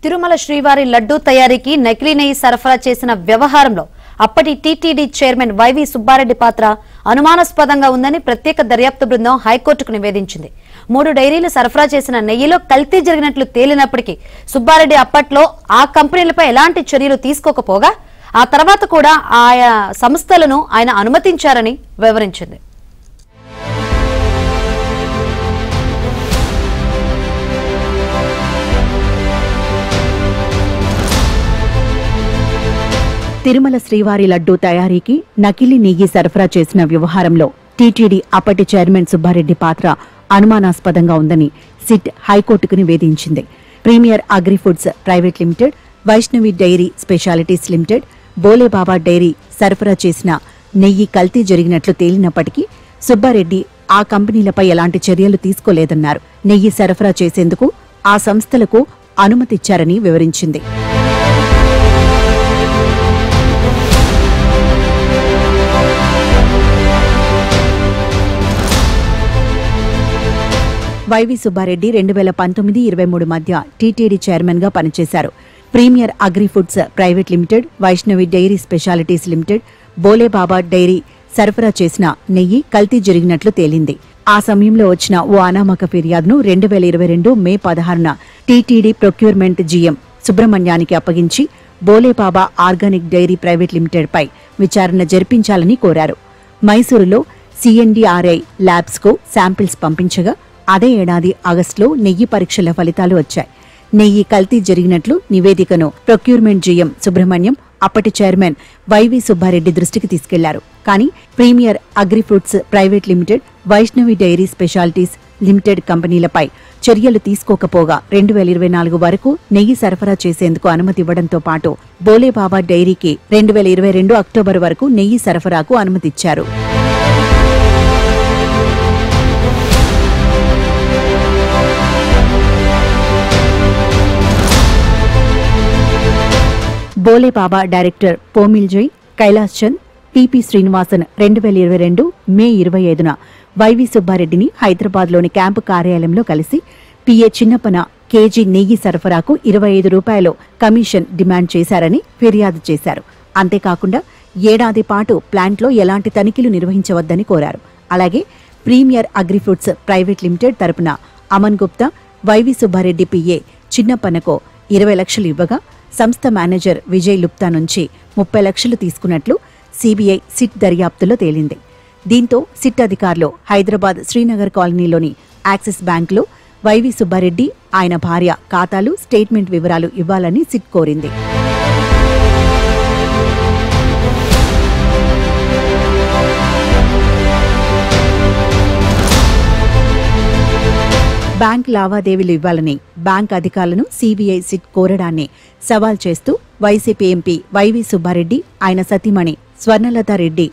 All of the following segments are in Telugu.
తిరుమల శ్రీవారి లడ్డూ తయారీకి నకిలీ నెయ్యి సరఫరా చేసిన వ్యవహారంలో అప్పటి టీటీడీ చైర్మన్ వైవి సుబ్బారెడ్డి పాత్ర అనుమానాస్పదంగా ఉందని ప్రత్యేక దర్యాప్తు బృందం హైకోర్టుకు నివేదించింది. 3 డైరీలు సరఫరా చేసిన నెయ్యిలో కల్తీ జరిగినట్లు తేలినప్పటికీ సుబ్బారెడ్డి అప్పట్లో ఆ కంపెనీలపై ఎలాంటి చర్యలు తీసుకోకపోగా ఆ తర్వాత కూడా ఆయా సంస్థలను ఆయన అనుమతించారని వివరించింది. తిరుమల శ్రీవారి లడ్డూ తయారీకి నకిలీ నెయ్యి సరఫరా చేసిన వ్యవహారంలో టీటీడీ అప్పటి చైర్మన్ సుబ్బారెడ్డి పాత్ర అనుమానాస్పదంగా ఉందని సిట్ హైకోర్టుకు నివేదించింది. Premier agrifoods private limited, Vaishnavi dairy specialities limited, Bolebaba dairy సరఫరా చేసిన నెయ్యి కల్తీ జరిగినట్లు తేలినప్పటికీ సుబ్బారెడ్డి ఆ కంపెనీలపై ఎలాంటి చర్యలు తీసుకోలేదన్నారు. నెయ్యి సరఫరా చేసేందుకు ఆ సంస్థలకు అనుమతిచ్చారని వివరించింది. వైవి సుబ్బారెడ్డి 2019-23 మధ్య టీటీడీ చైర్మన్ గా పనిచేశారు. Premier agrifoods private limited, Vaishnavi dairy specialities limited, Bolebaba dairy సరఫరా చేసిన నెయ్యి కల్తీ జరిగినట్లు తేలింది. ఆ సమయంలో వచ్చిన ఓ అనామక ఫిర్యాదును 2022 మే 16న టీటీడీ ప్రొక్యూర్మెంట్ జీఎం సుబ్రహ్మణ్యానికి అప్పగించి Bolebaba organic dairy private limited పై విచారణ జరిపించాలని కోరారు. మైసూరులో సిఎన్డీఆర్ఐ ల్యాబ్స్ కు శాంపిల్స్ పంపించగా అదే ఏడాది ఆగస్టులో నెయ్యి పరీక్షల ఫలితాలు వచ్చాయి. నెయ్యి కల్తీ జరిగినట్లు నివేదికను ప్రొక్యూర్మెంట్ జీఎం సుబ్రహ్మణ్యం అప్పటి చైర్మన్ వైవి సుబ్బారెడ్డి దృష్టికి తీసుకెళ్లారు. కానీ premier agrifoods private limited, Vaishnavi dairy specialities limited కంపెనీలపై చర్యలు తీసుకోకపోగా 2024 వరకు నెయ్యి సరఫరా చేసేందుకు అనుమతి ఇవ్వడంతో పాటు బోలేబాబా డైరీకి 2022 అక్టోబర్ వరకు నెయ్యి సరఫరాకు అనుమతిచ్చారు. బోలేబాబా డైరెక్టర్ పోమిల్జయ్ కైలాస్ చంద్, పిపి శ్రీనివాసన్ 2022 మే 25న వైవి సుబ్బారెడ్డిని హైదరాబాద్లోని క్యాంపు కార్యాలయంలో కలిసి పిఏ చిన్నప్పన కేజీ నెయ్యి సరఫరాకు 25 రూపాయలు కమిషన్ డిమాండ్ చేశారని ఫిర్యాదు చేశారు. అంతేకాకుండా ఏడాది పాటు ప్లాంట్లో ఎలాంటి తనిఖీలు నిర్వహించవద్దని కోరారు. అలాగే ప్రీమియర్ అగ్రిఫుడ్స్ ప్రైవేట్ లిమిటెడ్ తరపున అమన్ గుప్తా, వైవి సుబ్బారెడ్డి పిఏ చిన్నప్పనకు 20 లక్షలు ఇవ్వగా సంస్థ మేనేజర్ విజయ్ లుప్తా నుంచి 30 లక్షలు తీసుకున్నట్లు సీబీఐ సిట్ దర్యాప్తులో తేలింది. దీంతో సిట్ అధికారులు హైదరాబాద్ శ్రీనగర్ కాలనీలోని యాక్సిస్ బ్యాంకులో వైవి సుబ్బారెడ్డి, ఆయన భార్య ఖాతాలు, స్టేట్మెంట్ వివరాలు ఇవ్వాలని సిట్ కోరింది. బ్యాంక్ లావాదేవీలు ఇవ్వాలని బ్యాంక్ అధికారులను సీబీఐ సిట్ కోరడాన్ని సవాల్ చేస్తూ వైసీపీ ఎంపీ వైవి సుబ్బారెడ్డి, ఆయన సతీమణి స్వర్ణలతారెడ్డి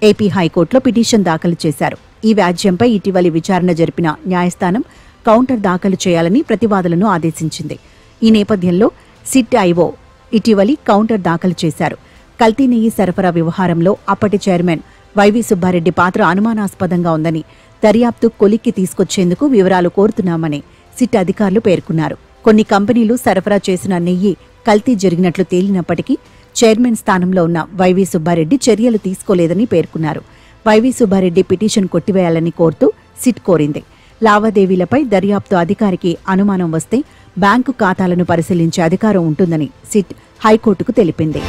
ఏపీ హైకోర్టులో పిటిషన్ దాఖలు చేశారు. ఈ వ్యాజ్యంపై ఇటీవలి విచారణ జరిపిన న్యాయస్థానం కౌంటర్ దాఖలు చేయాలని ప్రతివాదులను ఆదేశించింది. ఈ నేపథ్యంలో సిట్ ఐఓ ఇటీవలి కౌంటర్ దాఖలు చేశారు. కల్తీ నెయ్యి సరఫరా వ్యవహారంలో అప్పటి చైర్మన్ వైవి సుబ్బారెడ్డి పాత్ర అనుమానాస్పదంగా ఉందని, దర్యాప్తు కొలిక్కి తీసుకొచ్చేందుకు వివరాలు కోరుతున్నామని సిట్ అధికారులు పేర్కొన్నారు. కొన్ని కంపెనీలు సరఫరా చేసిన నెయ్యి కల్తీ జరిగినట్లు తేలినప్పటికీ చైర్మన్ స్థానంలో ఉన్న వైవి సుబ్బారెడ్డి చర్యలు తీసుకోలేదని పేర్కొన్నారు. వైవి సుబ్బారెడ్డి పిటిషన్ కొట్టివేయాలని కోరుతూ సిట్ కోరింది. లావాదేవీలపై దర్యాప్తు అధికారికి అనుమానం వస్తే బ్యాంకు ఖాతాలను పరిశీలించే అధికారం ఉంటుందని సిట్ హైకోర్టుకు తెలిపింది.